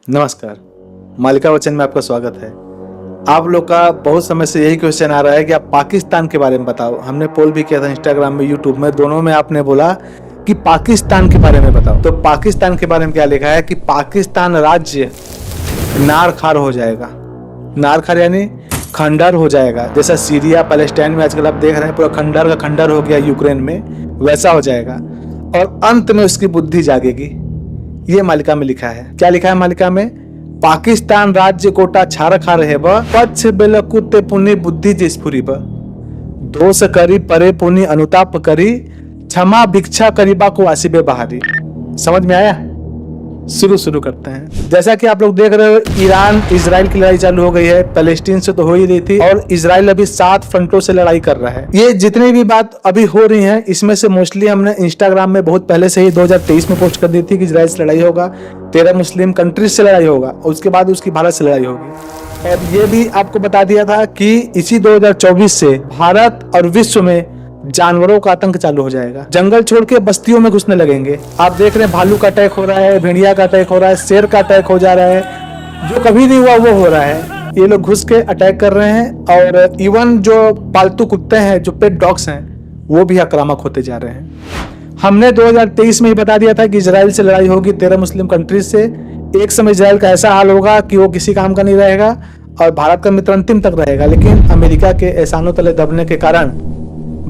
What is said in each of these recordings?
नमस्कार, मालिका वचन में आपका स्वागत है। आप लोग का बहुत समय से यही क्वेश्चन आ रहा है कि आप पाकिस्तान के बारे में बताओ। हमने पोल भी किया था इंस्टाग्राम में, यूट्यूब में, दोनों में आपने बोला कि पाकिस्तान के बारे में बताओ। तो पाकिस्तान के बारे में क्या लिखा है कि पाकिस्तान राज्य नार खार हो जाएगा। नार खार यानी खंडर हो जाएगा। जैसा सीरिया पैलेस्टाइन में आजकल आप देख रहे हैं पूरा खंडर का खंडर हो गया यूक्रेन में, वैसा हो जाएगा और अंत में उसकी बुद्धि जागेगी। ये मालिका में लिखा है। क्या लिखा है मालिका में? पाकिस्तान राज्य कोटा छार खा रहे ब पच्छ बेलकुते पुनि बुद्धि जिसपुरी ब दोष करी परे पुनि अनुताप करी क्षमा भिक्षा करीबा को आसिबे बहारी। समझ में आया? शुरू करते हैं। जैसा कि आप लोग देख रहे हो, ईरान इजराइल की लड़ाई चालू हो गई है। पैलेस्टीन से तो हो ही रही थी और इजराइल अभी 7 फ्रंटों से लड़ाई कर रहा है। ये जितनी भी बात अभी हो रही है, इसमें से मोस्टली हमने इंस्टाग्राम में बहुत पहले से ही 2023 में पोस्ट कर दी थी कि इजराइल से लड़ाई होगा, 13 मुस्लिम कंट्रीज से लड़ाई होगा और उसके बाद उसकी भारत से लड़ाई होगी। और ये भी आपको बता दिया था कि इसी 2024 से भारत और विश्व में जानवरों का आतंक चालू हो जाएगा। जंगल छोड़ के बस्तियों में घुसने लगेंगे। आप देख रहे हैं भालू का अटैक हो रहा है, भेड़िया का अटैक हो रहा है, शेर का अटैक हो जा रहा है। जो कभी नहीं हुआ वो हो रहा है। ये लोग घुस के अटैक कर रहे हैं और इवन जो पालतू कुत्ते हैं, जो पेट डॉग्स हैं, वो भी आक्रामक होते जा रहे हैं। हमने 2023 में ही बता दिया था कि इजराइल से लड़ाई होगी 13 मुस्लिम कंट्रीज से। एक समय इजराइल का ऐसा हाल होगा कि वो किसी काम का नहीं रहेगा और भारत का मित्र अंतिम तक रहेगा। लेकिन अमेरिका के एहसानों तले दबने के कारण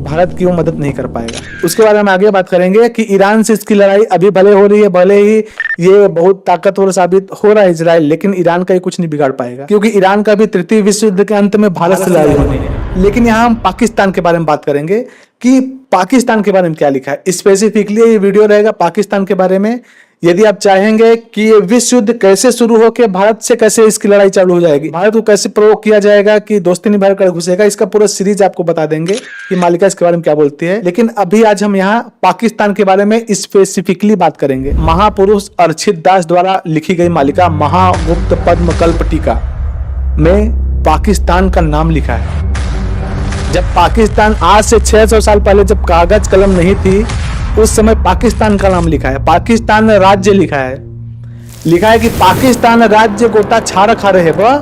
भारत की वो मदद नहीं कर पाएगा। उसके बारे में आगे बात करेंगे कि ईरान से इसकी लड़ाई अभी भले हो रही है, भले ही ये बहुत ताकतवर साबित हो रहा है इजराइल, लेकिन ईरान का ये कुछ नहीं बिगाड़ पाएगा क्योंकि ईरान का भी तृतीय विश्व युद्ध के अंत में भारत से लड़ाई होनी है। लेकिन यहाँ हम पाकिस्तान के बारे में बात करेंगे कि पाकिस्तान के बारे में क्या लिखा है। स्पेसिफिकली ये वीडियो रहेगा पाकिस्तान के बारे में। यदि आप चाहेंगे कि ये विश्व युद्ध कैसे शुरू होकर भारत से कैसे इसकी लड़ाई चालू हो जाएगी, भारत को कैसे प्रोवोक किया जाएगा कि दोस्ती निभा कर घुसेगा, इसका पूरा सीरीज आपको बता देंगे कि मालिका इसके बारे में क्या बोलती है। लेकिन अभी आज हम यहाँ पाकिस्तान के बारे में स्पेसिफिकली बात करेंगे। महापुरुष अर्चित दास द्वारा लिखी गई मालिका महागुप्त पद्म कल्प टीका में पाकिस्तान का नाम लिखा है। जब पाकिस्तान आज से 600 साल पहले जब कागज कलम नहीं थी, उस समय पाकिस्तान का नाम लिखा है। पाकिस्तान राज्य लिखा है कि पाकिस्तान राज्य गोटा छार खा रहे ब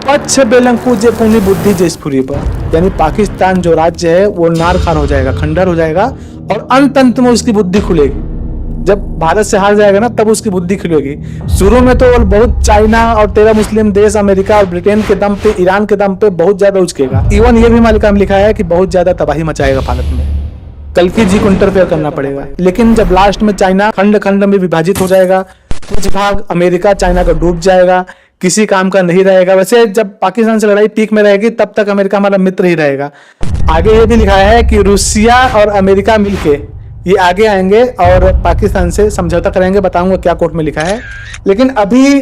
पच्छ बेलंकु जे पुनि बुद्धि जैसपुरी ब, यानी पाकिस्तान जो राज्य है वो नार खार हो जाएगा, खंडर हो जाएगा और अंत में उसकी बुद्धि खुलेगी। जब भारत से हार जाएगा ना, तब उसकी बुद्धि खुलेगी। शुरू में तो बहुत चाइना और 13 मुस्लिम देश, अमेरिका और ब्रिटेन के दम पे, ईरान के दम पे बहुत ज्यादा उचकेगा। इवन ये भी मालिका में लिखा है कि बहुत ज्यादा तबाही मचाएगा भारत में, कल्कि जी को इंटरफेयर करना पड़ेगा। लेकिन जब लास्ट में चाइना खंड खंड में विभाजित हो जाएगा, कुछ भाग अमेरिका चाइना का डूब जाएगा, किसी काम का नहीं रहेगा। वैसे जब पाकिस्तान से लड़ाई पीक में रहेगी तब तक अमेरिका हमारा मित्र ही रहेगा। आगे ये भी लिखा है कि रूसिया और अमेरिका मिलके ये आगे आएंगे और पाकिस्तान से समझौता करेंगे। बताऊंगा क्या कोर्ट में लिखा है। लेकिन अभी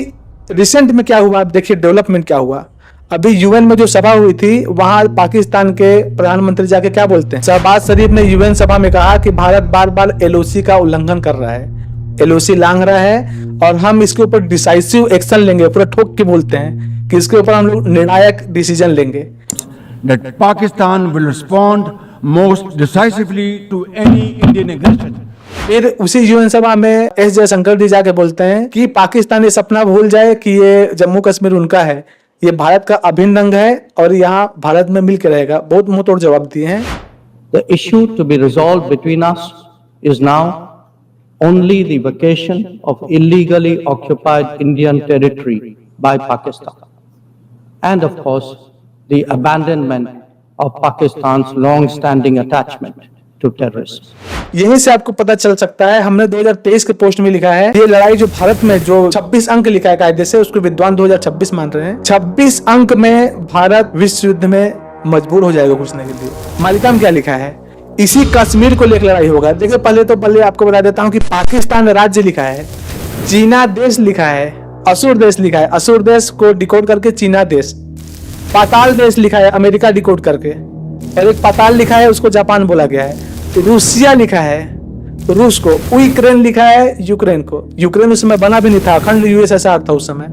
रिसेंट में क्या हुआ, आप देखिए डेवलपमेंट क्या हुआ। अभी यूएन में जो सभा हुई थी, वहां पाकिस्तान के प्रधानमंत्री जाके क्या बोलते हैं, शहबाज शरीफ ने यूएन सभा में कहा कि भारत बार बार एलओसी का उल्लंघन कर रहा है, एलओसी लांघ रहा है और हम इसके ऊपर डिसाइसिव एक्शन लेंगे। पूरा ठोक के बोलते हैं कि इसके ऊपर हम लोग निर्णायक डिसीजन लेंगे। That Pakistan will respond most decisively to any Indian aggression. फिर उसी यूएन सभा में एस जयशंकर जी जाके बोलते हैं कि पाकिस्तान ये सपना भूल जाए कि ये जम्मू कश्मीर उनका है, ये भारत का अभिन्न अंग है और यहाँ भारत में मिलकर रहेगा। बहुत मुंह तोड़ जवाब दिए हैं। The issue to be resolved between us is now only the vacation of illegally occupied Indian territory by Pakistan, and of course the abandonment of Pakistan's long-standing attachment to terrorism. यहीं से आपको पता चल सकता है। हमने 2023 के पोस्ट में लिखा है, ये लड़ाई जो भारत में जो 26 अंक लिखा है कायदे से, उसको विद्वान 2026 मान रहे हैं। 26 अंक में भारत विश्व युद्ध में मजबूर हो जाएगा घुसने के लिए। मालिका में क्या लिखा है, इसी कश्मीर को लेकर लड़ाई होगा। देखिए पहले आपको बता देता हूँ कि पाकिस्तान राज्य लिखा है, चीना देश लिखा है, असुर देश लिखा है, असुर देश को डिकोड करके चीना देश, पाताल देश लिखा है अमेरिका डिकोड करके, और एक पाताल लिखा है उसको जापान बोला गया है। रूसिया लिखा है रूस को, यूक्रेन लिखा है यूक्रेन को। यूक्रेन उस समय बना भी नहीं था, अखंड यूएसएसआर था उस समय,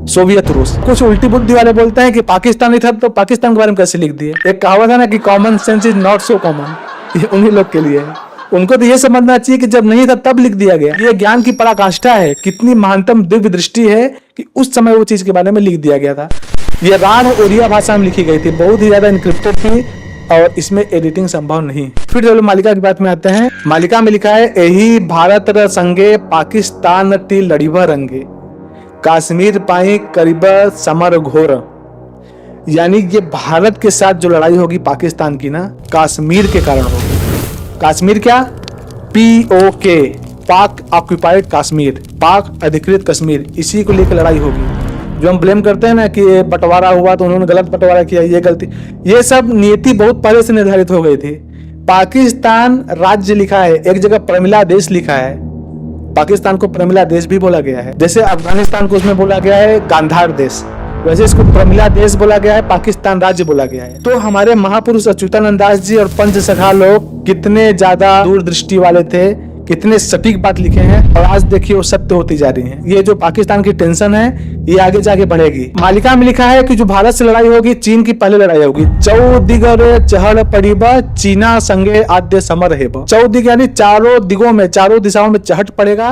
सोवियत रूस। कुछ उल्टी बुद्धि वाले बोलते हैं कि पाकिस्तान नहीं था तो पाकिस्तान के बारे में कैसे लिख दिए। एक कहावत है ना कि common sense is not so common, ये उन्हीं लोग के लिए है। उनको तो ये समझना चाहिए कि जब नहीं था तब लिख दिया गया। ये ज्ञान की पराकाष्ठा है, कितनी महानतम दिव्य दृष्टि है कि उस समय वो चीज के बारे में लिख दिया गया था। ये राढ़ ओडिया भाषा में लिखी गई थी, बहुत ही ज्यादा इनक्रिप्टेड थी और इसमें एडिटिंग संभव नहीं। फिर चलो मालिका की बात में आते हैं। मालिका में लिखा है, यही भारत र संगे पाकिस्तान टी लड़ीबा रंगे, कश्मीर पाई करीब समर घोर। यानी ये भारत के साथ जो लड़ाई होगी पाकिस्तान की ना, कश्मीर के कारण होगी। कश्मीर क्या? POK, पाक ऑक्यूपाइड कश्मीर, पाक अधिकृत कश्मीर, इसी को लेकर लड़ाई होगी। जो हम ब्लेम करते हैं ना कि ये बंटवारा हुआ तो उन्होंने गलत बंटवारा किया, ये गलती, ये सब नियति बहुत पहले से निर्धारित हो गई थी। पाकिस्तान राज्य लिखा है, एक जगह प्रमिला देश लिखा है। पाकिस्तान को प्रमिला देश भी बोला गया है, जैसे अफगानिस्तान को उसमें बोला गया है गांधार देश, वैसे इसको प्रमिला देश बोला गया है, पाकिस्तान राज्य बोला गया है। तो हमारे महापुरुष अच्युतानंद दास जी और पंच सखा लोग कितने ज्यादा दूरदृष्टि वाले थे, कितने सटीक बात लिखे हैं और आज देखिए वो सत्य होती जा रही है। ये जो पाकिस्तान की टेंशन है ये आगे जाके बढ़ेगी। मालिका में लिखा है कि जो भारत से लड़ाई होगी, चीन की पहले लड़ाई होगी। चौदिगर चहल पड़ीबा, चीना संगे आद्य समर हेब। चौदिग यानी चारों दिगों में, चारों दिशाओं में चहट पड़ेगा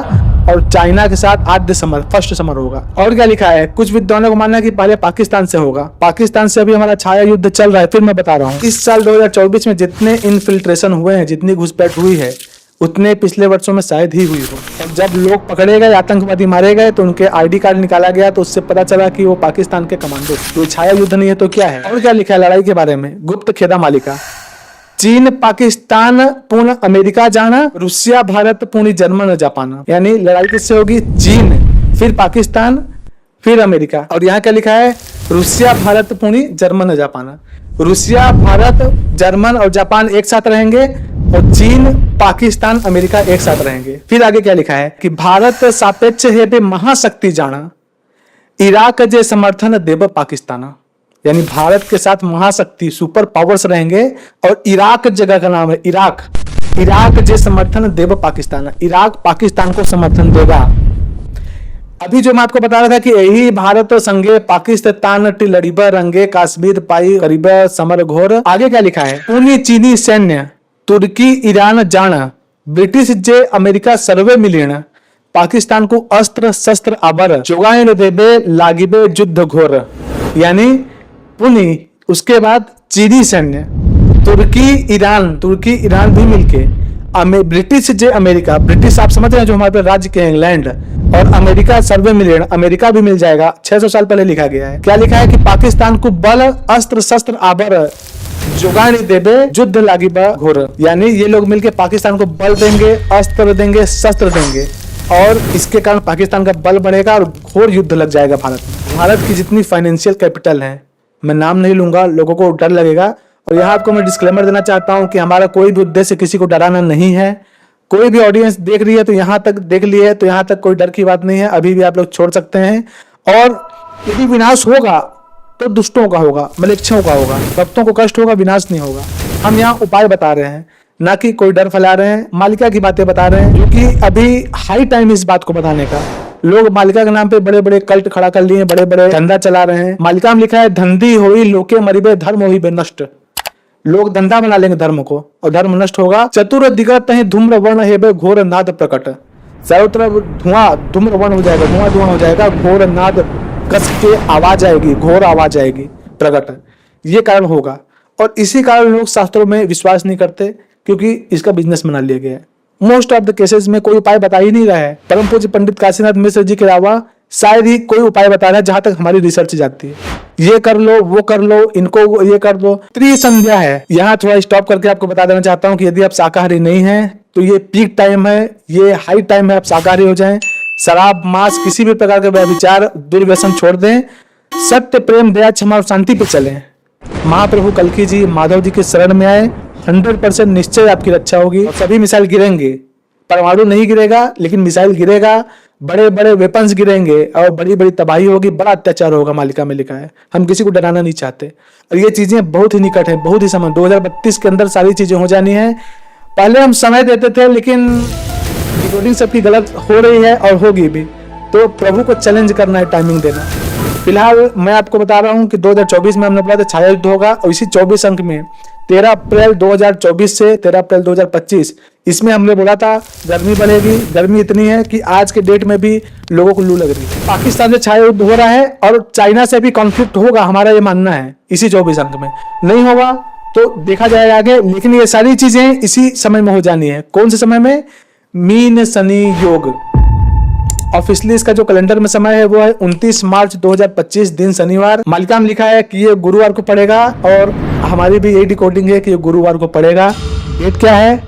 और चाइना के साथ आद्य समर, फर्स्ट समर होगा। और क्या लिखा है? कुछ विद्वानों को मानना है कि पहले पाकिस्तान से होगा। पाकिस्तान से अभी हमारा छाया युद्ध चल रहा है। फिर मैं बता रहा हूँ, इस साल 2024 में जितने इनफिल्ट्रेशन हुए हैं, जितनी घुसपैठ हुई है, उतने पिछले वर्षों में शायद ही हुई हो। और जब लोग पकड़े गए, आतंकवादी मारे गए, तो उनके ID कार्ड निकाला गया, तो उससे पता चला कि वो पाकिस्तान के कमांडो। तो छाया युद्ध नहीं है तो क्या है? और क्या लिखा है लड़ाई के बारे में? गुप्त खेदा मालिका। चीन पाकिस्तान पूर्ण अमेरिका जाना, रूसिया भारत पूर्ण जर्मन जापाना। यानी लड़ाई किससे होगी? चीन, फिर पाकिस्तान, फिर अमेरिका। और यहाँ क्या लिखा है? रूसिया भारत पूर्ण जर्मन जापाना। रूसिया, भारत, जर्मन और जापान एक साथ रहेंगे और चीन, पाकिस्तान, अमेरिका एक साथ रहेंगे। फिर आगे क्या लिखा है कि भारत सापेक्ष है बे महाशक्ति जाना, इराक जे समर्थन देव पाकिस्ताना। यानी भारत के साथ महाशक्ति, सुपर पावर्स रहेंगे और इराक जगह का नाम है इराक। इराक जे समर्थन देव पाकिस्तान, इराक पाकिस्तान को समर्थन देगा। अभी जो मैं आपको बता रहा था कि यही भारत संगे पाकिस्तान टी लड़ीबा रंगे, कश्मीर पाई करीब समर घोर। आगे क्या लिखा है? पूनी चीनी सैन्य तुर्की ईरान जाना, ब्रिटिश जे अमेरिका सर्वे मिलीन, पाकिस्तान को अस्त्र शस्त्र आबर, जोगाइन देबे लागिबे युद्ध घोर। यानी पुनी, उसके बाद चीनी सैन्य, तुर्की ईरान भी मिलके, ब्रिटिश जे अमेरिका, ब्रिटिश आप समझ रहे हैं जो हमारे राज्य के इंग्लैंड, और अमेरिका सर्वे मिलियन, अमेरिका भी मिल जाएगा। 600 साल पहले लिखा गया है। क्या लिखा है कि पाकिस्तान को बल अस्त्र शस्त्र आबर जोगानी देबे युद्ध लागिबा घोर। यानी ये लोग मिलके पाकिस्तान को बल देंगे, अस्त्र देंगे, शस्त्र देंगे और इसके कारण पाकिस्तान का बल बढ़ेगा और घोर युद्ध लग जाएगा भारत में। भारत की जितनी फाइनेंशियल कैपिटल है, मैं नाम नहीं लूंगा, लोगों को डर लगेगा। और यहाँ आपको मैं डिस्क्लेमर देना चाहता हूँ कि हमारा कोई भी उद्देश्य किसी को डराना नहीं है। कोई भी ऑडियंस देख रही है तो यहाँ तक देख ली है, तो यहाँ तक कोई डर की बात नहीं है, अभी भी आप लोग छोड़ सकते हैं। और यदि विनाश होगा तो दुष्टों का होगा, मलेच्छों का होगा, भक्तों को कष्ट होगा, विनाश नहीं होगा। हम यहाँ उपाय बता रहे हैं, ना कि कोई डर फैला रहे हैं। मालिका की बातें बता रहे हैं, जो कि अभी हाई टाइम इस बात को बताने का। लोग मालिका के नाम पे बड़े बड़े कल्ट खड़ा कर लिए, बड़े बड़े धंधा चला रहे हैं। मालिका में लिखा है, धंधी होई लोके मरिबे धर्म होई बे नष्ट। लोग धंधा बना लेंगे धर्म को और धर्म नष्ट होगा। चतुर दिगत ही धूम्र वर्ण हेबे घोर नाद प्रकट। चारों तरफ धुआं, धूम्र वर्ण हो जाएगा, धुआं हो जाएगा, घोर नाद कस के आवाज आएगी, घोर आवाज आएगी प्रकट। ये कारण होगा और इसी कारण लोग शास्त्रों में विश्वास नहीं करते, क्योंकि इसका बिजनेस बना लिया गया है। मोस्ट ऑफ द केसेस में कोई उपाय बता ही नहीं रहा है। परम पूज्य पंडित काशीनाथ मिश्र जी के अलावा शायद ही कोई उपाय बता रहा है, जहां तक हमारी रिसर्च जाती है। ये कर लो, वो कर लो, इनको ये कर दो, त्रिसंध्या है। यहाँ थोड़ा स्टॉप करके आपको बता देना चाहता हूँ कि यदि आप शाकाहारी नहीं हैं तो ये पीक टाइम है, ये हाई टाइम है, आप शाकाहारी हो जाएं। शराब, मांस, किसी भी प्रकार के व्यभिचार, दुर्व्यसन छोड़ दें। सत्य, प्रेम, दया, क्षमा और शांति पे चलें। महाप्रभु कल्की जी, माधव जी के शरण में आए, 100% निश्चय आपकी रक्षा होगी। सभी मिसाइल गिरेंगे, परमाणु नहीं गिरेगा लेकिन मिसाइल गिरेगा, बड़े बड़े वेपन्स गिरेंगे और बड़ी बड़ी तबाही होगी, बड़ा अत्याचार होगा। मालिका में लिखा है, हम किसी को डराना नहीं चाहते और ये चीजें बहुत ही निकट है, बहुत ही समय, 2032 के अंदर सारी चीजें हो जानी है। पहले हम समय देते थे लेकिन डिकोडिंग सबकी गलत हो रही है और होगी भी। तो प्रभु को चैलेंज करना है, टाइमिंग देना। फिलहाल मैं आपको बता रहा हूं कि 2024 में हमने बोला था छाया युद्ध होगा, और इसी 24 अंक में 13 अप्रैल 2024 से 13 अप्रैल 2025 इसमें हमने बोला था गर्मी बढ़ेगी। गर्मी इतनी है कि आज के डेट में भी लोगों को लू लग रही है। पाकिस्तान से छाया युद्ध हो रहा है और चाइना से भी कॉन्फ्लिक्ट होगा, हमारा ये मानना है इसी 24 अंक में। नहीं होगा तो देखा जाएगा आगे, लेकिन ये सारी चीजें इसी समय में हो जानी है। कौन से समय में? मीन शनि योग। ऑफिशियली इसका जो कैलेंडर में समय है वो है 29 मार्च 2025 दिन शनिवार। मालिका में लिखा है कि ये गुरुवार को पड़ेगा, और हमारी भी यही डिकोडिंग है कि ये गुरुवार को पड़ेगा। डेट क्या है?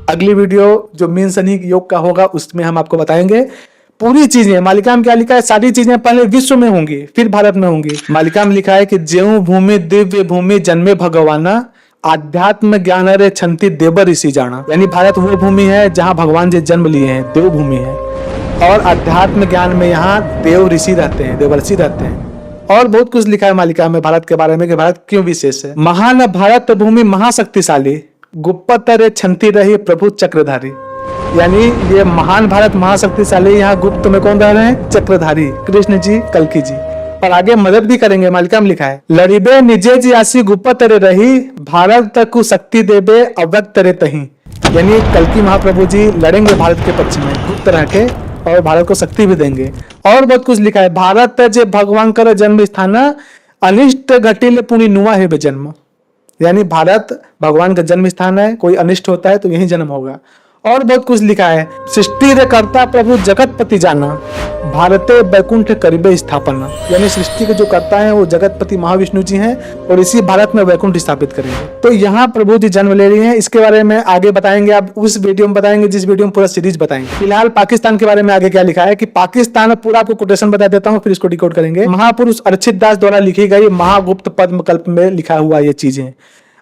अगली वीडियो जो मीन शनि योग का होगा उसमें हम आपको बताएंगे पूरी चीजें। मालिका में क्या लिखा है? सारी चीजें पहले विश्व में होंगी फिर भारत में होंगी। मालिका में लिखा है कि ज्यों भूमि दिव्य भूमि जन्मे भगवाना, आध्यात्म ज्ञान रे छंती देव ऋषि जाना। यानी भारत वो भूमि है जहाँ भगवान जी जन्म लिए हैं, देव भूमि है, और अध्यात्म ज्ञान में यहाँ देव ऋषि रहते हैं, देवर्षि रहते हैं। और बहुत कुछ लिखा है मालिका में भारत के बारे में कि भारत क्यों विशेष है। महान भारत भूमि महाशक्तिशाली, गुप्त रे छंती रही प्रभु चक्रधारी। यानी ये महान भारत महाशक्तिशाली, यहाँ गुप्त में कौन रह रहे हैं? चक्रधारी, कृष्ण जी, कल्कि जी। और आगे मदद भी करेंगे। मालिका में लिखा है लड़िबे निजे जी आसी गुप्त रे रही, भारत तक शक्ति देबे अव्यक्त रे तही। यानी कल्कि महाप्रभु जी लड़ेंगे भारत के पक्ष में गुप्त रह के, और भारत को शक्ति भी देंगे। और बहुत कुछ लिखा है। भारत जे भगवान कर जन्म स्थान, अनिष्ट घटिल पुनि नुआ है जन्म। यानी भारत भगवान का जन्म स्थान है, कोई अनिष्ट होता है तो यही जन्म होगा। और बहुत कुछ लिखा है। सृष्टि रे कर्ता प्रभु जगतपति जाना, भारते वैकुंठ करिबे स्थापना। यानी सृष्टि के जो कर्ता है वो जगतपति महाविष्णु जी हैं, और इसी भारत में वैकुंठ स्थापित करेंगे। तो यहाँ प्रभु जी जन्म ले रही हैं। इसके बारे में आगे बताएंगे, आप उस वीडियो में बताएंगे जिस वीडियो में पूरा सीरीज बताएंगे। फिलहाल पाकिस्तान के बारे में आगे क्या लिखा है कि पाकिस्तान, पूरा आपको कोटेशन बता देता हूँ फिर इसको डिकोड करेंगे। महापुरुष अर्चित दास द्वारा लिखी गई महागुप्त पद्मकल्प में लिखा हुआ ये चीजें।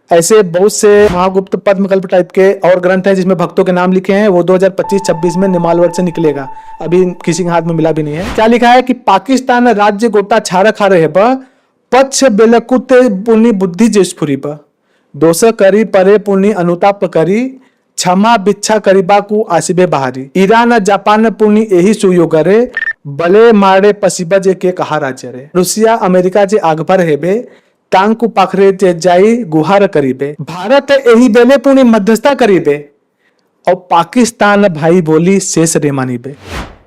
ऐसे बहुत से महागुप्त पद्मकल्प टाइप के और ग्रंथ हैं जिसमें भक्तों के नाम लिखे हैं। वो 2025-26 में निमालवर से निकलेगा, अभी किसी के हाथ में मिला भी नहीं है। क्या लिखा है कि पाकिस्तान राज्य गोटा छारा खा रहे पक्ष बेलकुत पुण्य बुद्धि जेस्फुरी दोष करी परे पुण्य अनुताप करी, क्षमा बिच्छा करीबा को आसिबे बहारी। ईरान जापान पुण्य यही सुयो करे, बले मारे पसीबा जे के कहा राज्य रे। रूसिया अमेरिका जे आगभर हेबे, टांग को पाखरे जे जाई गुहार करीबे। भारत यही बेले पुण्य मध्यस्थता करीबे, और पाकिस्तान भाई बोली शेष रे मानीबे।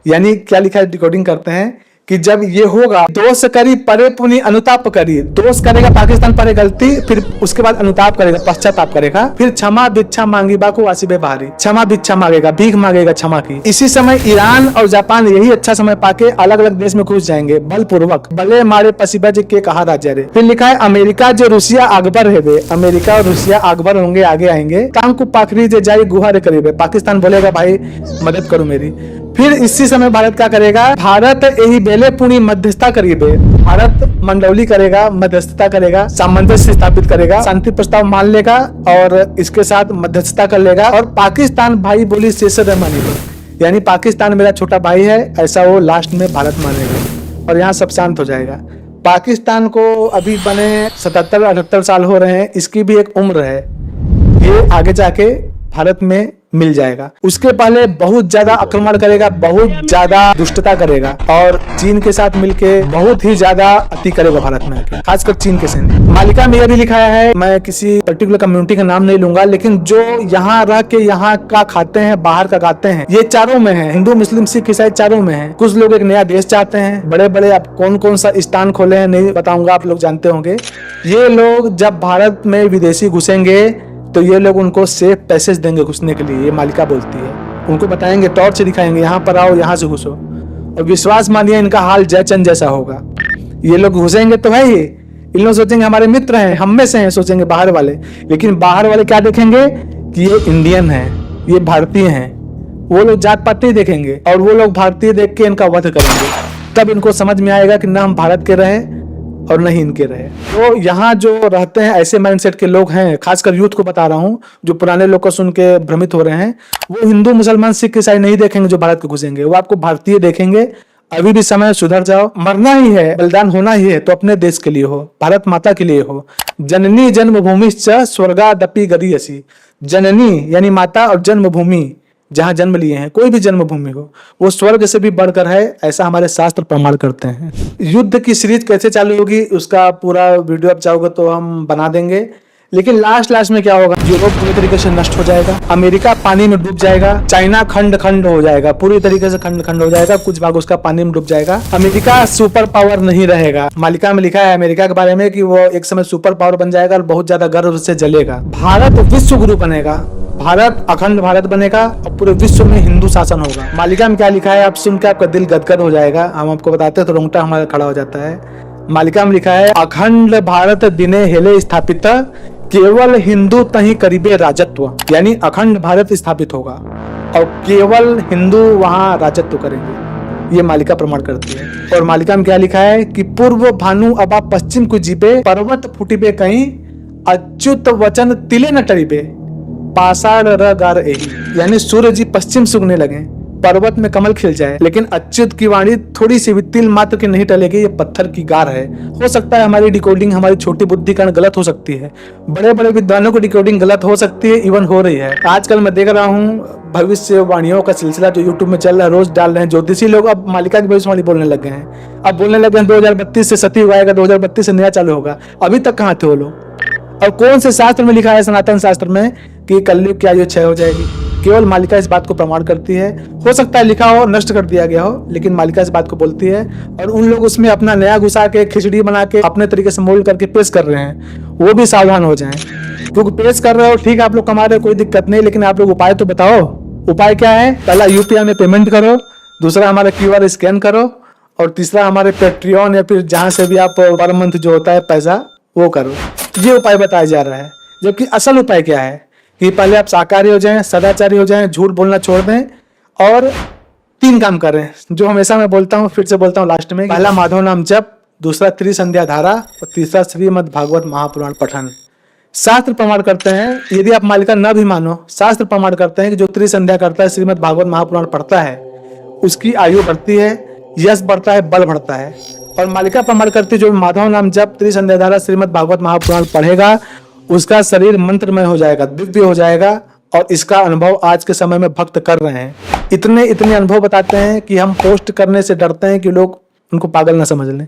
यानी क्या लिखा है, डिकोडिंग करते हैं कि जब ये होगा, दोष करी परे पुनि अनुताप करी। दोष करेगा पाकिस्तान पर गलती, फिर उसके बाद अनुताप करेगा, पश्चाताप करेगा। फिर क्षमा भिक्षा मांगी बाको वासिबे बाहरी, क्षमा भिक्षा मांगेगा, भीख मांगेगा क्षमा की। इसी समय ईरान और जापान यही अच्छा समय पाके अलग अलग देश में घुस जाएंगे बलपूर्वक। भले मारे पसीबा जी के कहा राज्य रे। फिर लिखा है अमेरिका जो रूसिया अकबर है, अमेरिका और रूसिया अकबर होंगे, आगे आएंगे। टांग को पाखरी जे जाई गुहार करीबे, पाकिस्तान बोलेगा भाई मदद करो मेरी। फिर इसी समय भारत क्या करेगा, भारत यही बेले पुणी मध्यस्थता करीबे। भारत मंडौली करेगा, मध्यस्थता करेगा, सामंजस्य स्थापित करेगा, शांति प्रस्ताव मान लेगा और इसके साथ मध्यस्थता कर लेगा। और पाकिस्तान भाई बोली शेष मानेगा, यानी पाकिस्तान मेरा छोटा भाई है, ऐसा वो लास्ट में भारत मानेगा और यहाँ सब शांत हो जाएगा। पाकिस्तान को अभी बने 77-78 साल हो रहे हैं, इसकी भी एक उम्र है, ये आगे जाके भारत में मिल जाएगा। उसके पहले बहुत ज्यादा आक्रमण करेगा, बहुत ज्यादा दुष्टता करेगा और चीन के साथ मिलके बहुत ही ज्यादा अति करेगा भारत में आके, खासकर चीन के सैन्य। मालिका में यह भी लिखाया है, मैं किसी पर्टिकुलर कम्युनिटी का नाम नहीं लूंगा, लेकिन जो यहाँ रह के यहाँ का खाते हैं, बाहर का खाते हैं, ये चारों में है, हिंदू मुस्लिम सिख ईसाई चारों में है। कुछ लोग एक नया देश चाहते हैं, बड़े बड़े अब कौन कौन सा स्थान खोले हैं नहीं बताऊंगा, आप लोग जानते होंगे। ये लोग जब भारत में विदेशी घुसेंगे तो ये लोग उनको सेफ पैसेज देंगे घुसने के लिए, ये मालिका बोलती है। उनको बताएंगे, टॉर्च दिखाएंगे, यहाँ पर आओ, यहाँ से घुसो, और विश्वास मानिए इनका हाल जयचंद जैसा होगा। ये लोग घुसेंगे तो भाई इन लोग सोचेंगे हमारे मित्र हैं, हम में से हैं, सोचेंगे बाहर वाले, लेकिन बाहर वाले क्या देखेंगे कि ये इंडियन है, ये भारतीय हैं। वो लोग जात पात नहीं देखेंगे और वो लोग भारतीय देख के इनका वध करेंगे। तब इनको समझ में आएगा कि ना हम भारत के रहे और नहीं इनके रहे। तो यहाँ जो रहते हैं ऐसे माइंडसेट के लोग हैं, खासकर यूथ को बता रहा हूँ, जो पुराने लोग को सुन के भ्रमित हो रहे हैं, वो हिंदू मुसलमान सिख ईसाई नहीं देखेंगे जो भारत को घुसेंगे, वो आपको भारतीय देखेंगे। अभी भी समय, सुधर जाओ, मरना ही है, बलिदान होना ही है तो अपने देश के लिए हो, भारत माता के लिए हो। जननी जन्मभूमि स्वर्गादपि गरीयसी। जननी यानी माता और जन्मभूमि जहाँ जन्म लिए हैं, कोई भी जन्मभूमि हो, वो स्वर्ग से भी बढ़कर है, ऐसा हमारे शास्त्र प्रमाण करते हैं। युद्ध की सीरीज कैसे चालू होगी उसका पूरा वीडियो आप चाहोगे तो हम बना देंगे, लेकिन लास्ट में क्या होगा, यूरोप पूरी तरीके से नष्ट हो जाएगा, अमेरिका पानी में डूब जाएगा, चाइना खंड हो जाएगा, पूरी तरीके से खंड हो जाएगा, कुछ भाग उसका पानी में डूब जाएगा। अमेरिका सुपर पावर नहीं रहेगा। मालिका में लिखा है अमेरिका के बारे में कि वो एक समय सुपर पावर बन जाएगा और बहुत ज्यादा गर्व से जलेगा। भारत विश्व गुरु बनेगा, भारत अखंड भारत बनेगा और पूरे विश्व में हिंदू शासन होगा। मालिका में क्या लिखा है आप सुन के आपका दिल गदगद हो जाएगा, हम आपको बताते हैं तो रोंगटा हमारा खड़ा हो जाता है। मालिका में लिखा है अखंड भारत दिने हेले स्थापित, केवल हिंदू तही करीबे राजत्व, यानी अखंड भारत स्थापित होगा और केवल हिंदू वहां राजत्व करेंगे, ये मालिका प्रमाण करती है। और मालिका में क्या लिखा है कि पूर्व भानु अबा पश्चिम को जीबे, पर्वत फुटिबे कहीं, अच्युत वचन तिले न टरिबे, पाषाण रगार एही, यानी सूर्य जी पश्चिम से उगने लगे, पर्वत में कमल खिल जाए, लेकिन अच्युत की वाणी थोड़ी सी भी तिल मात्र की नहीं टलेगी, ये पत्थर की गार है। हो सकता है हमारी डिकोडिंग, हमारी छोटी बुद्धि कारण गलत हो सकती है, बड़े बड़े विद्वानों की डिकोडिंग गलत हो सकती है, इवन हो रही है। आजकल मैं देख रहा हूँ भविष्यवाणियों का सिलसिला जो यूट्यूब में चल रहा है, रोज डाल रहे हैं ज्योतिषी लोग, अब मालिका की भविष्यवाणी बोलने लगे हैं। अब बोलने लगे हैं 2032 से सती आएगा, 2032 से नया चालू होगा। अभी तक कहाँ थे वो लोग? और कौन से शास्त्र में लिखा है, सनातन शास्त्र में, कि कलयुग की आयु क्षय हो जाएगी? केवल मालिका इस बात को प्रमाण करती है। हो सकता है लिखा हो, नष्ट कर दिया गया हो, लेकिन मालिका इस बात को बोलती है और उन लोग उसमें अपना नया घुसा के खिचड़ी बना के अपने तरीके से मोल्ड करके पेश कर रहे हैं, वो भी सावधान हो जाएं। क्योंकि पेश कर रहे हो ठीक है, आप लोग कमा रहे हो, कोई दिक्कत नहीं, लेकिन आप लोग उपाय तो बताओ। उपाय क्या है? पहला यूपीआई में पेमेंट करो, दूसरा हमारा क्यूआर स्कैन करो, और तीसरा हमारे पेट्रियन या फिर जहां से भी आप पर मंथ जो होता है पैसा वो करो। ये उपाय बताया जा रहा है। जबकि असल उपाय क्या है कि पहले आप शाकाहारी हो जाएं, सदाचारी हो जाएं, झूठ बोलना छोड़ दें और 3 काम करें, जो हमेशा मैं बोलता हूँ, फिर से बोलता हूँ लास्ट में। पहला माधव नाम जप, दूसरा त्रिसंध्या धारा और तीसरा श्रीमद् भागवत महापुराण पठन। शास्त्र प्रमाण करते हैं, यदि आप मालिका न भी मानो, शास्त्र प्रमाण करते हैं कि जो त्रिसंध्या करता है, श्रीमद् भागवत महापुराण पढ़ता है, उसकी आयु बढ़ती है, यश बढ़ता है, बल बढ़ता है। और मालिका प्रमाण करती है जो माधव नाम जप, त्रिसंध्या धारा, श्रीमद् भागवत महापुराण पढ़ेगा, उसका शरीर मंत्रमय हो जाएगा, दिव्य हो जाएगा। और इसका अनुभव आज के समय में भक्त कर रहे हैं। इतने अनुभव बताते हैं कि हम पोस्ट करने से डरते हैं कि लोग उनको पागल ना समझ लें।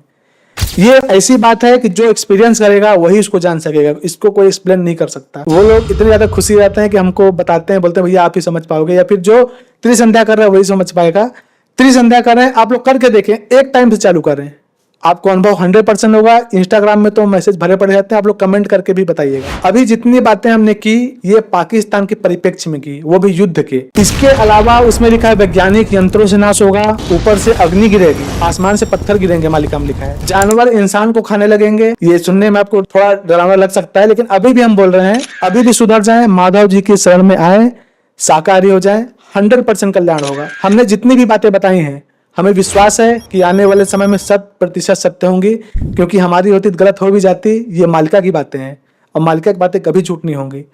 ये ऐसी बात है कि जो एक्सपीरियंस करेगा वही उसको जान सकेगा, इसको कोई एक्सप्लेन नहीं कर सकता। वो लोग इतने ज्यादा खुशी रहते हैं कि हमको बताते हैं, बोलते हैं भैया आप ही समझ पाओगे, या फिर जो त्रिसंध्या कर रहा है वही समझ पाएगा। त्रिसंध्या कर रहे हैं, आप लोग करके देखें, एक टाइम से चालू करें, आपको अनुभव 100% होगा। इंस्टाग्राम में तो मैसेज भरे पड़े रहते हैं, आप लोग कमेंट करके भी बताइएगा। अभी जितनी बातें हमने की ये पाकिस्तान के परिप्रेक्ष्य में की, वो भी युद्ध के। इसके अलावा उसमें लिखा है वैज्ञानिक यंत्रों से नाश होगा, ऊपर से अग्नि गिरेगी, आसमान से पत्थर गिरेंगे, मालिका में लिखा है, जानवर इंसान को खाने लगेंगे। ये सुनने में आपको थोड़ा डरावना लग सकता है, लेकिन अभी भी हम बोल रहे हैं, अभी भी सुधर जाए, माधव जी की शरण में आए, शाकाहारी हो जाए, 100% कल्याण होगा। हमने जितनी भी बातें बताई हैं, हमें विश्वास है कि आने वाले समय में 100% सत्य होंगी, क्योंकि हमारी होती गलत हो भी जाती, ये मालिका की बातें हैं और मालिका की बातें कभी झूठ नहीं होंगी।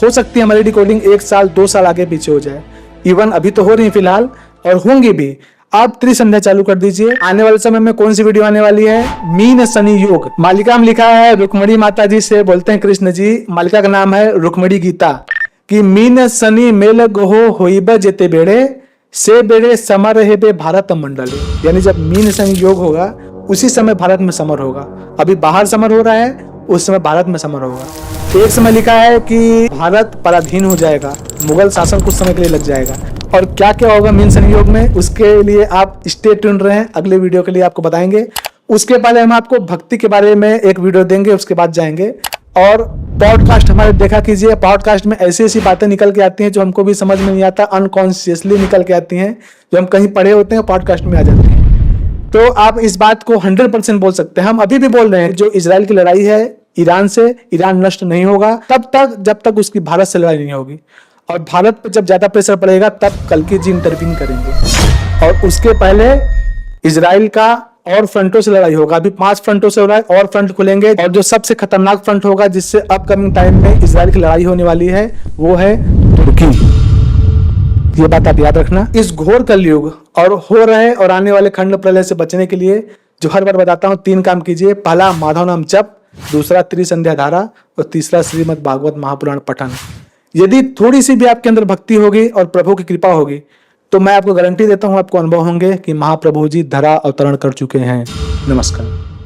हो सकती है हमारी रिकॉर्डिंग 1 साल 2 साल आगे पीछे हो जाए, इवन अभी तो हो रही है फिलहाल और होंगी भी। आप त्रिसंध्या चालू कर दीजिए। आने वाले समय में कौन सी वीडियो आने वाली है? मीन शनि योग। मालिका में लिखा है, रुक्मणी माता जी से बोलते हैं कृष्ण जी, मालिका का नाम है रुक्मणी गीता, कि मीन शनि मेल गोहो होइब जेते बेड़े से बेड़े समर हेबे भारत मंडले, यानी जब मीन शनि योग होगा उसी समय भारत में समर होगा। अभी बाहर समर हो रहा है, उस समय भारत में समर होगा। एक समय लिखा है कि भारत पराधीन हो जाएगा, मुगल शासन कुछ समय के लिए लग जाएगा। और क्या क्या होगा मीन शनि योग में, उसके लिए आप स्टे ट्यून्ड रहें, अगले वीडियो के लिए आपको बताएंगे। उसके पहले हम आपको भक्ति के बारे में एक वीडियो देंगे, उसके बाद जाएंगे। और पॉडकास्ट हमारे देखा कीजिए, पॉडकास्ट में ऐसी ऐसी बातें निकल के आती हैं जो हमको भी समझ में नहीं आता, अनकॉन्शियसली निकल के आती हैं, जो हम कहीं पढ़े होते हैं पॉडकास्ट में आ जाती हैं। तो आप इस बात को 100% बोल सकते हैं। हम अभी भी बोल रहे हैं, जो इजराइल की लड़ाई है ईरान से, ईरान नष्ट नहीं होगा तब तक जब तक उसकी भारत से लड़ाई नहीं होगी। और भारत पर जब ज्यादा प्रेशर पड़ेगा तब कल्कि जी इंटरवीन करेंगे। और उसके पहले इजराइल का और फ्रंटों से लड़ाई होगा। अभी 5 फ्रंटों से हो रहा है, और फ्रंट खुलेंगे। और जो सबसे खतरनाक फ्रंट होगा जिससे अपकमिंग टाइम में इजराइल की लड़ाई होने वाली है, वो है तुर्की। ये बात आप याद रखना। इस घोर कलयुग और हो रहे और आने वाले खंड प्रलय से बचने के लिए जो हर बार बताता हूँ, 3 काम कीजिए। पहला माधव नाम जप, दूसरा त्रिसंध्या धारा और तीसरा श्रीमद् भागवत महापुराण पठन। यदि थोड़ी सी भी आपके अंदर भक्ति होगी और प्रभु की कृपा होगी तो मैं आपको गारंटी देता हूं, आपको अनुभव होंगे कि महाप्रभु जी धरा अवतरण कर चुके हैं। नमस्कार।